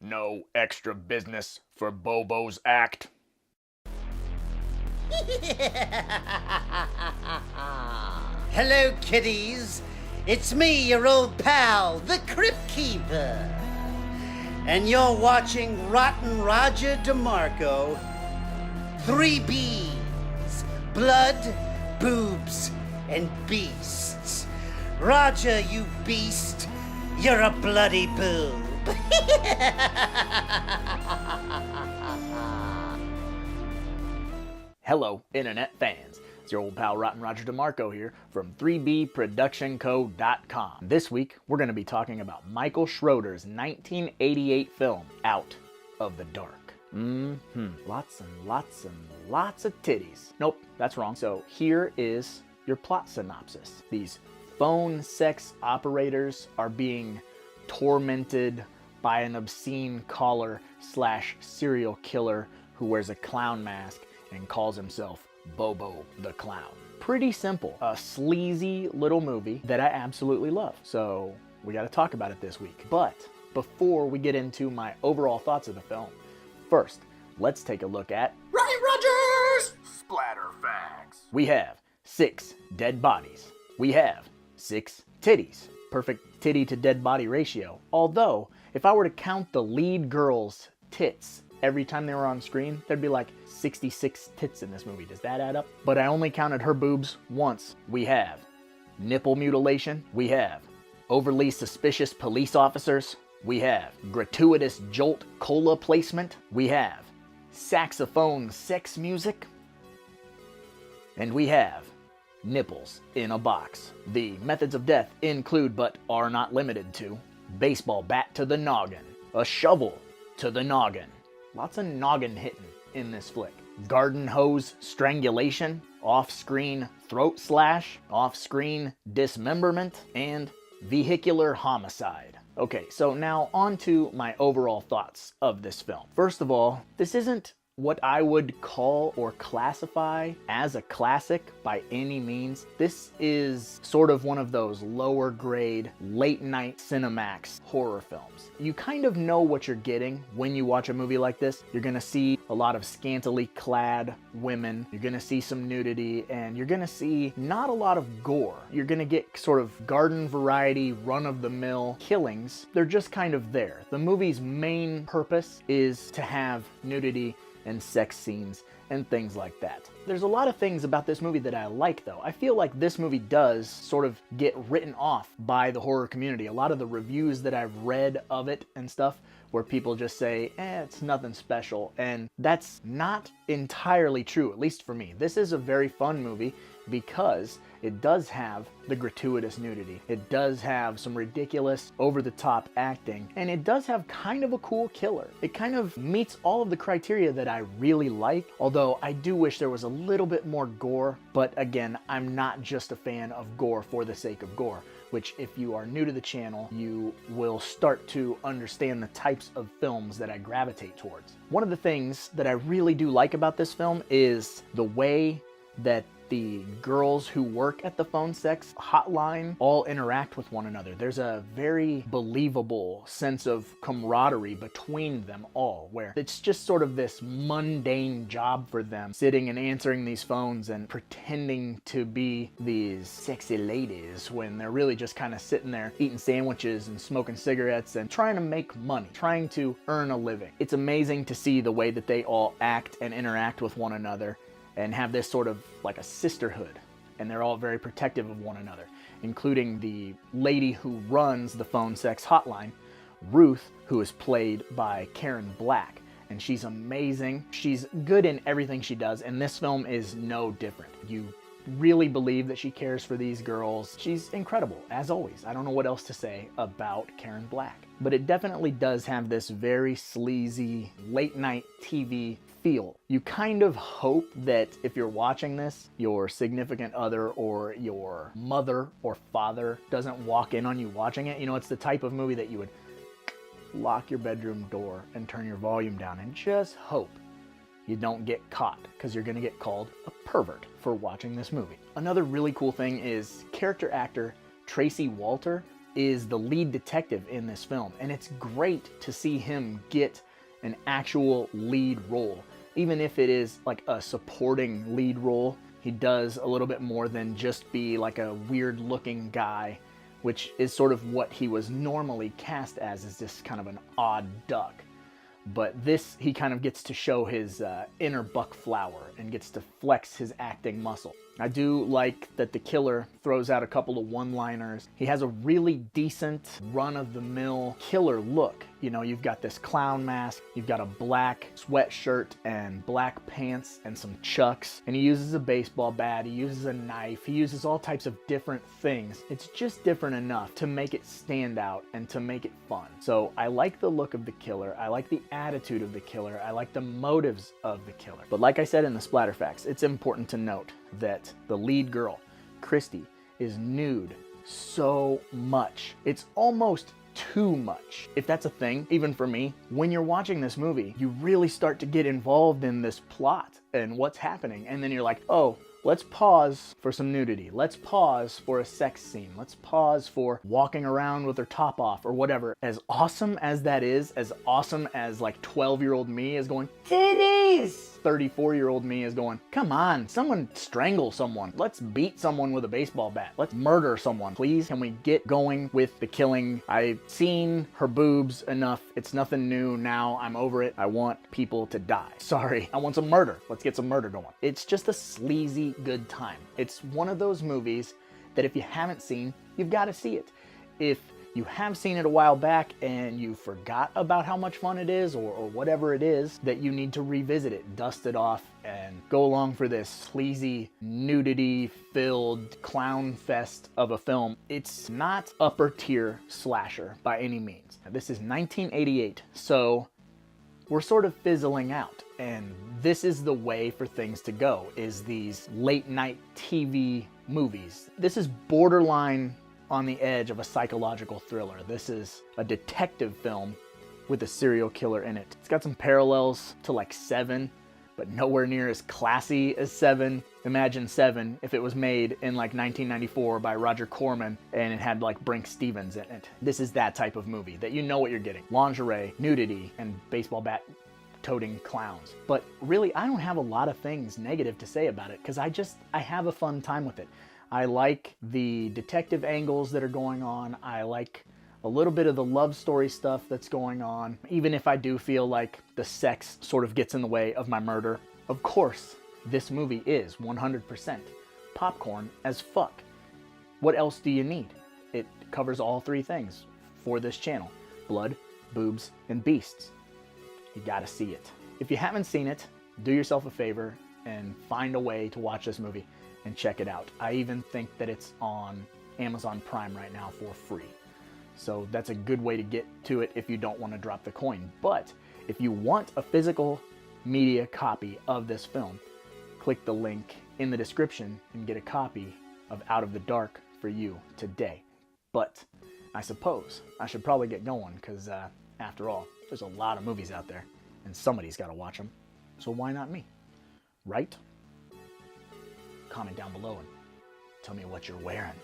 No extra business for Bobo's act. Hello, kiddies. It's me, your old pal, the Crypt Keeper. And you're watching Rotten Roger DeMarco. 3Bs. Blood, boobs, and beasts. Roger, you beast. You're a bloody boob. Hello, internet fans. It's your old pal Rotten Roger DeMarco here from 3bproductionco.com. This week, we're going to be talking about Michael Schroeder's 1988 film, Out of the Dark. Lots and lots and lots of titties. Nope, that's wrong. So here is your plot synopsis. These phone sex operators are being tormented by an obscene caller slash serial killer who wears a clown mask and calls himself Bobo the Clown. Pretty simple. A sleazy little movie that I absolutely love. So we got to talk about it this week. But before we get into my overall thoughts of the film, first, let's take a look at Rocket Rogers! Splatter Facts. We have 6 dead bodies. We have 6 titties. Perfect titty to dead body ratio. Although, if I were to count the lead girl's tits every time they were on screen, there'd be like 66 tits in this movie. Does that add up? But I only counted her boobs once. We have nipple mutilation. We have overly suspicious police officers. We have gratuitous Jolt cola placement. We have saxophone sex music. And we have nipples in a box. The methods of death include, but are not limited to, baseball bat to the noggin, a shovel to the noggin. Lots of noggin hitting in this flick. Garden hose strangulation, off-screen throat slash, off-screen dismemberment, and vehicular homicide. Okay, so now on to my overall thoughts of this film. First of all, this isn't what I would call or classify as a classic by any means. This is sort of one of those lower grade, late night Cinemax horror films. You kind of know what you're getting when you watch a movie like this. You're gonna see a lot of scantily clad women, you're gonna see some nudity, and you're gonna see not a lot of gore. You're gonna get sort of garden variety, run-of-the-mill killings. They're just kind of there. The movie's main purpose is to have nudity and sex scenes and things like that. There's a lot of things about this movie that I like though. I feel like this movie does sort of get written off by the horror community. A lot of the reviews that I've read of it and stuff where people just say, it's nothing special. And that's not entirely true, at least for me. This is a very fun movie because it does have the gratuitous nudity. It does have some ridiculous, over-the-top acting, and it does have kind of a cool killer. It kind of meets all of the criteria that I really like, although I do wish there was a little bit more gore, but again, I'm not just a fan of gore for the sake of gore, which if you are new to the channel, you will start to understand the types of films that I gravitate towards. One of the things that I really do like about this film is the way that the girls who work at the phone sex hotline all interact with one another. There's a very believable sense of camaraderie between them all, where it's just sort of this mundane job for them, sitting and answering these phones and pretending to be these sexy ladies when they're really just kind of sitting there eating sandwiches and smoking cigarettes and trying to make money, trying to earn a living. It's amazing to see the way that they all act and interact with one another and have this sort of like a sisterhood, and they're all very protective of one another, including the lady who runs the phone sex hotline, Ruth, who is played by Karen Black, and she's amazing. She's good in everything she does, and this film is no different. You really believe that she cares for these girls. She's incredible, as always. I don't know what else to say about Karen Black, but it definitely does have this very sleazy late night TV feel. You kind of hope that if you're watching this, your significant other or your mother or father doesn't walk in on you watching it. You know, it's the type of movie that you would lock your bedroom door and turn your volume down and just hope you don't get caught, because you're gonna get called a pervert for watching this movie. Another really cool thing is character actor Tracy Walter is the lead detective in this film, and it's great to see him get an actual lead role. Even if it is like a supporting lead role, he does a little bit more than just be like a weird looking guy, which is sort of what he was normally cast as, is this kind of an odd duck. But this, he kind of gets to show his inner Buck Flower and gets to flex his acting muscle. I do like that the killer throws out a couple of one-liners. He has a really decent run-of-the-mill killer look. You know, you've got this clown mask, you've got a black sweatshirt and black pants and some chucks, and he uses a baseball bat, he uses a knife, he uses all types of different things. It's just different enough to make it stand out and to make it fun. So I like the look of the killer, I like the attitude of the killer, I like the motives of the killer. But like I said in the splatter facts, it's important to note that the lead girl, Christy, is nude so much. It's almost too much. If that's a thing, even for me, when you're watching this movie, you really start to get involved in this plot and what's happening. And then you're like, oh, let's pause for some nudity. Let's pause for a sex scene. Let's pause for walking around with her top off or whatever. As awesome as that is, as awesome as like 12-year-old me is going, titties! 34-year-old me is going, come on, someone strangle someone. Let's beat someone with a baseball bat. Let's murder someone. Please, can we get going with the killing? I've seen her boobs enough. It's nothing new now. I'm over it. I want people to die. Sorry, I want some murder. Let's get some murder going. It's just a sleazy good time. It's one of those movies that if you haven't seen, you've got to see it. If you have seen it a while back and you forgot about how much fun it is or whatever it is, that you need to revisit it, dust it off, and go along for this sleazy, nudity-filled clown fest of a film. It's not upper tier slasher by any means. Now, this is 1988, so we're sort of fizzling out. And this is the way for things to go, is these late night TV movies. This is borderline on the edge of a psychological thriller. This is a detective film with a serial killer in it. It's got some parallels to like Seven, but nowhere near as classy as Seven. Imagine Seven if it was made in like 1994 by Roger Corman and it had like Brinke Stevens in it. This is that type of movie that you know what you're getting. Lingerie, nudity, and baseball bat toting clowns. But really, I don't have a lot of things negative to say about it because I have a fun time with it. I like the detective angles that are going on. I like a little bit of the love story stuff that's going on, even if I do feel like the sex sort of gets in the way of my murder. Of course, this movie is 100% popcorn as fuck. What else do you need? It covers all three things for this channel: blood, boobs, and beasts. You gotta see it. If you haven't seen it, do yourself a favor and find a way to watch this movie and check it out. I even think that it's on Amazon Prime right now for free. So that's a good way to get to it if you don't want to drop the coin. But if you want a physical media copy of this film, click the link in the description and get a copy of Out of the Dark for you today. But I suppose I should probably get going because after all, there's a lot of movies out there and somebody's got to watch them. So why not me? Right? Comment down below and tell me what you're wearing.